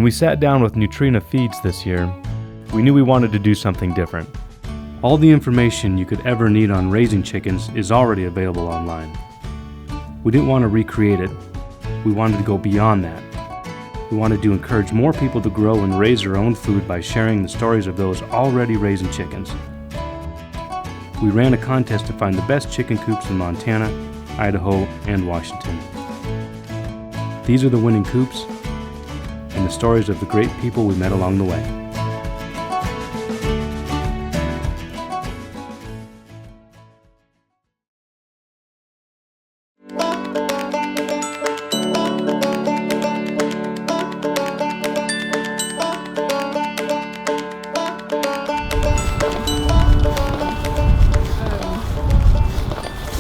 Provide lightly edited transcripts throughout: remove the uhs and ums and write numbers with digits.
When we sat down with Nutrina Feeds this year, we knew we wanted to do something different. All the information you could ever need on raising chickens is already available online. We didn't want to recreate it. We wanted to go beyond that. We wanted to encourage more people to grow and raise their own food by sharing the stories of those already raising chickens. We ran a contest to find the best chicken coops in Montana, Idaho, and Washington. These are the winning coops and the stories of the great people we met along the way.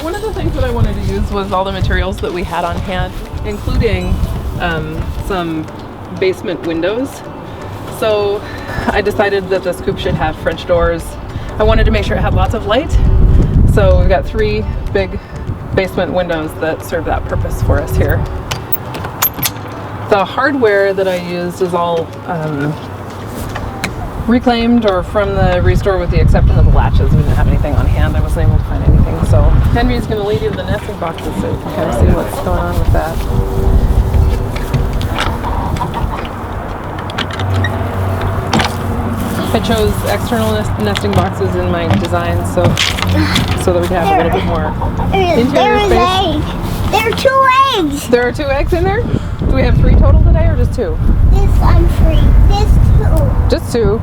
One of the things that I wanted to use was all the materials that we had on hand, including some basement windows. So I decided that this coop should have French doors. I wanted to make sure it had lots of light. So we've got 3 big basement windows that serve that purpose for us here. The hardware that I used is all reclaimed or from the restore, with the exception of the latches. We didn't have anything on hand. I wasn't able to find anything. So Henry's going to lead you to the nesting boxes so you can kind of see what's going on with that. I chose external nesting boxes in my design so that we can have a little bit more interior space. There are 2 eggs. There are 2 eggs in there? Do we have 3 total today or just 2? This I'm free. This 2. Just 2.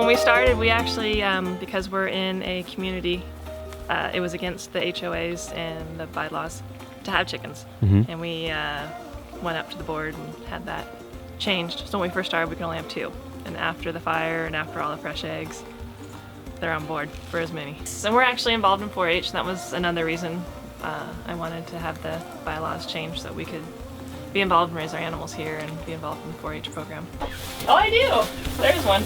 We started, we actually, because we're in a community, it was against the HOAs and the bylaws to have chickens. And we went up to the board and had that changed. So when we first started, we could only have 2. And after the fire and after all the fresh eggs, they're on board for as many. So we're actually involved in 4-H. That was another reason I wanted to have the bylaws changed so we could be involved and raise our animals here and be involved in the 4-H program. Oh, I do! There's one.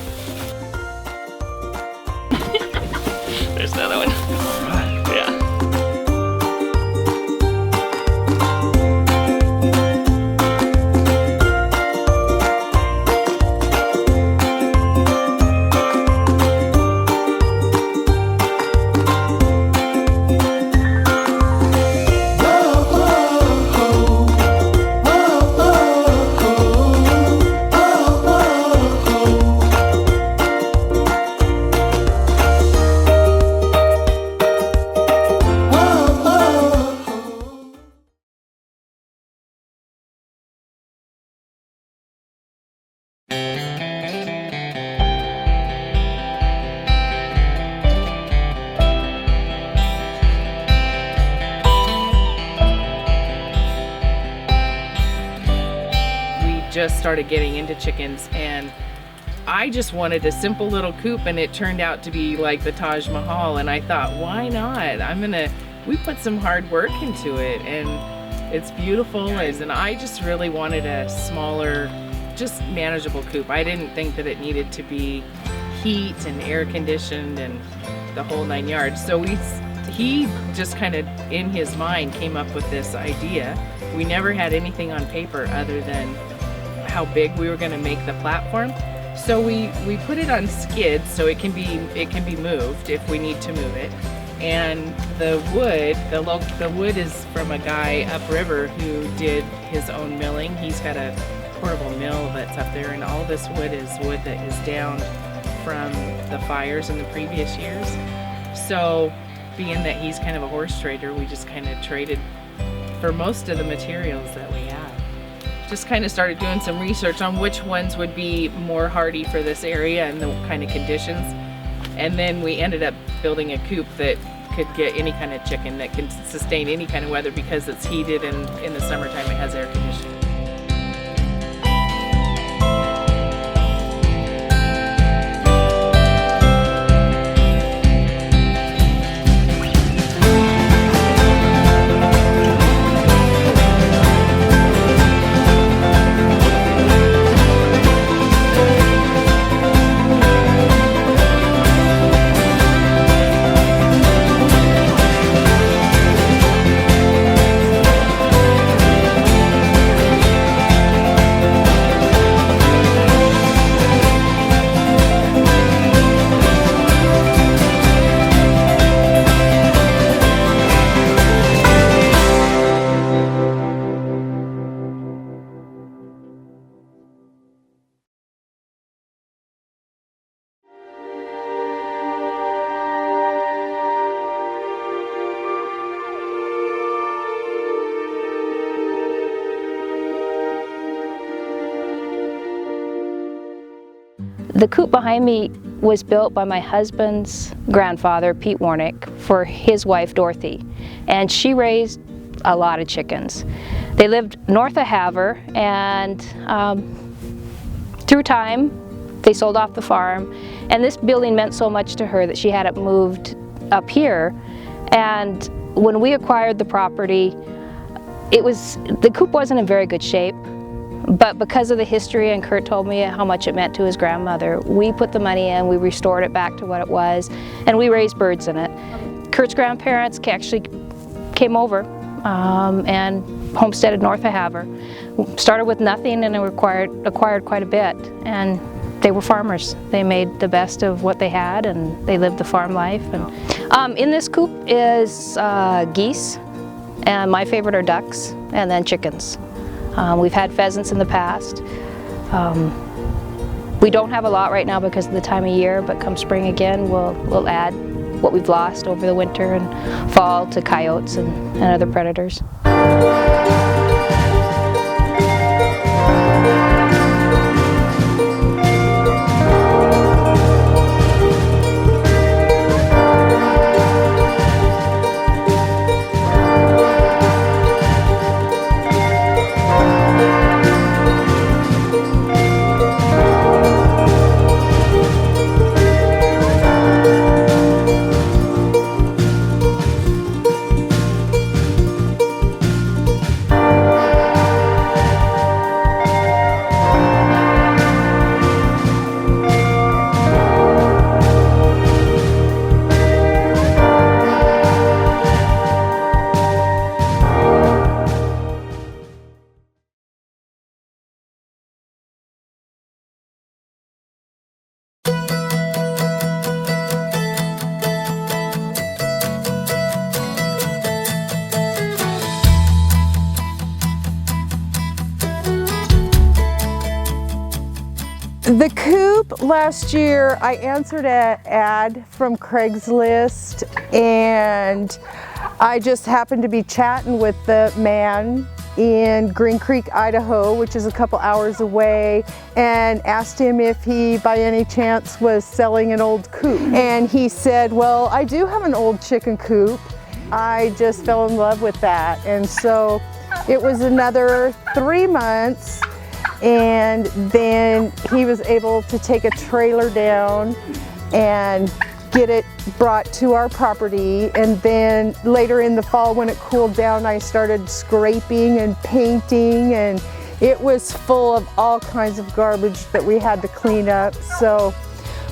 There's another one. Yeah. Just started getting into chickens, and I just wanted a simple little coop, and it turned out to be like the Taj Mahal, and I thought, why not? We put some hard work into it, and it's beautiful, and I just really wanted a smaller, just manageable coop. I didn't think that it needed to be heat and air conditioned and the whole 9 yards. So he just kind of in his mind came up with this idea. We never had anything on paper other than how big we were going to make the platform. So we put it on skids so it can be moved if we need to move it. And the wood is from a guy upriver who did his own milling. He's got a portable mill that's up there, and all this wood is wood that is down from the fires in the previous years. So being that he's kind of a horse trader, we just kind of traded for most of the materials that we had. Just kind of started doing some research on which ones would be more hardy for this area and the kind of conditions. And then we ended up building a coop that could get any kind of chicken that can sustain any kind of weather because it's heated, and in the summertime it has air conditioning. The coop behind me was built by my husband's grandfather, Pete Warnick, for his wife, Dorothy, and she raised a lot of chickens. They lived north of Havre, and through time, they sold off the farm, and this building meant so much to her that she had it moved up here. And when we acquired the property, the coop wasn't in very good shape. But because of the history, and Kurt told me how much it meant to his grandmother, we put the money in, we restored it back to what it was, and we raised birds in it. Kurt's grandparents actually came over and homesteaded north of Havre. Started with nothing and acquired quite a bit, and they were farmers. They made the best of what they had, and they lived the farm life. And in this coop is geese, and my favorite are ducks, and then chickens. We've had pheasants in the past. We don't have a lot right now because of the time of year, but come spring again, we'll add what we've lost over the winter and fall to coyotes and other predators. The coop last year, I answered an ad from Craigslist, and I just happened to be chatting with the man in Green Creek, Idaho, which is a couple hours away, and asked him if he by any chance was selling an old coop. And he said, well, I do have an old chicken coop. I just fell in love with that. And so it was another 3 months, and then he was able to take a trailer down and get it brought to our property. And then later in the fall, when it cooled down, I started scraping and painting, and it was full of all kinds of garbage that we had to clean up. So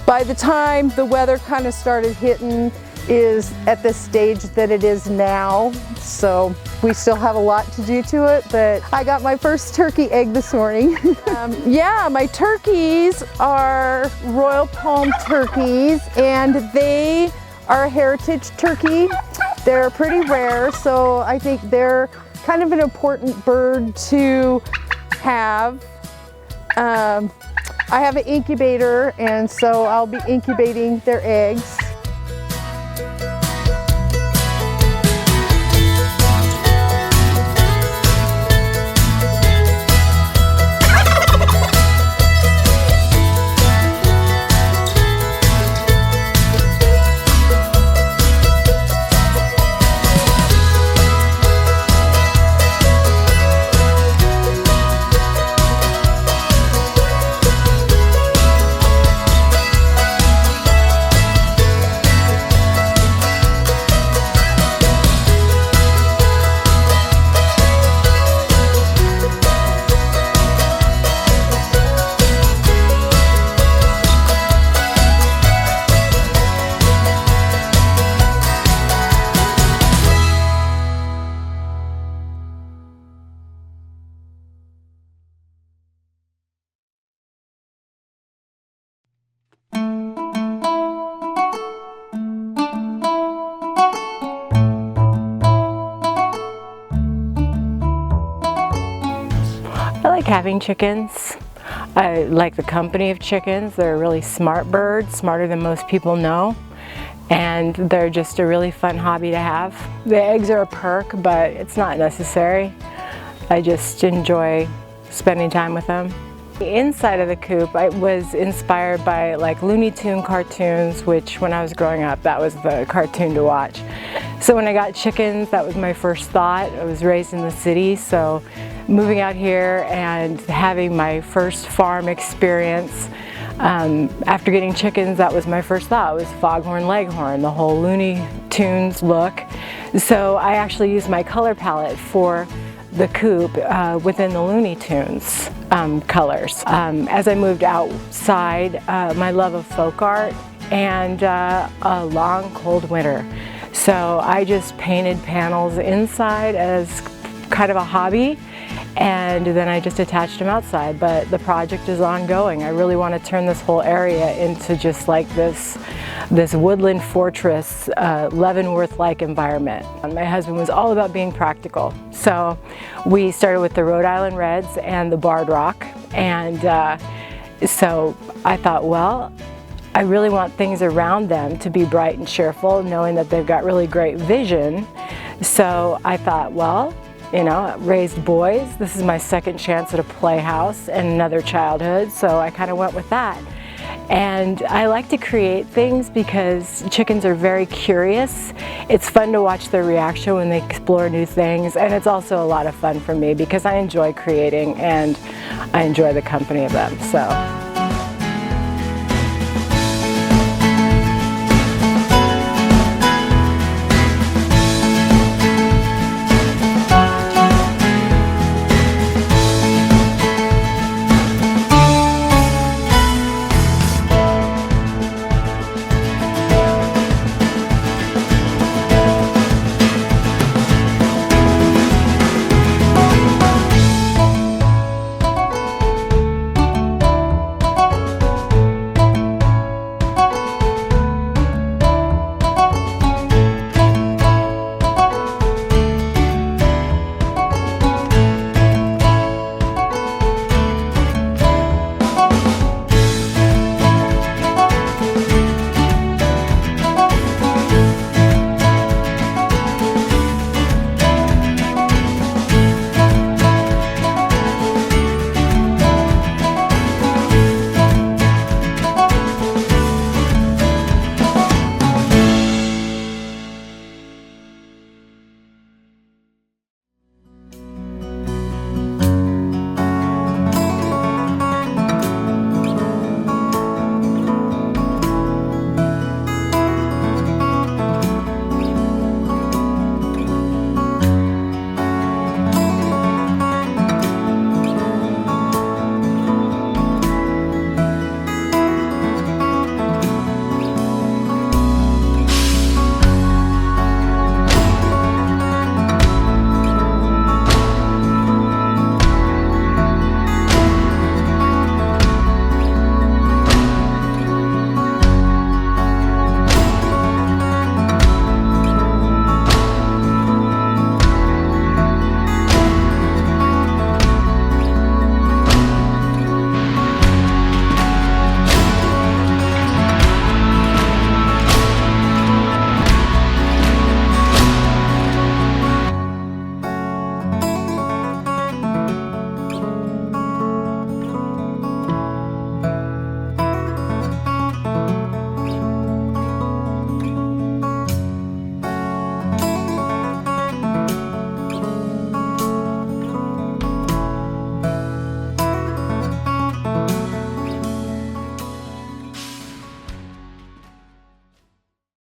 by the time the weather kind of started hitting, is at the stage that it is now. So we still have a lot to do to it, but I got my first turkey egg this morning. Yeah, my turkeys are Royal Palm turkeys, and they are a heritage turkey. They're pretty rare, so I think they're kind of an important bird to have. I have an incubator, and so I'll be incubating their eggs. having chickens. I like the company of chickens. They're a really smart bird, smarter than most people know. And they're just a really fun hobby to have. The eggs are a perk, but it's not necessary. I just enjoy spending time with them. The inside of the coop, I was inspired by like Looney Tune cartoons, which when I was growing up, that was the cartoon to watch. So when I got chickens, that was my first thought. I was raised in the city, so moving out here and having my first farm experience, after getting chickens, that was my first thought. It was Foghorn Leghorn, the whole Looney Tunes look. So I actually used my color palette for the coop within the Looney Tunes colors. As I moved outside, my love of folk art and a long cold winter. So I just painted panels inside as kind of a hobby, and then I just attached them outside, but the project is ongoing. I really want to turn this whole area into just like this woodland fortress, Leavenworth-like environment. And my husband was all about being practical. So we started with the Rhode Island Reds and the Barred Rock, and so I thought, well, I really want things around them to be bright and cheerful, knowing that they've got really great vision. So I thought, well, you know, raised boys, this is my second chance at a playhouse and another childhood, so I kind of went with that. And I like to create things because chickens are very curious. It's fun to watch their reaction when they explore new things, and it's also a lot of fun for me because I enjoy creating and I enjoy the company of them. So.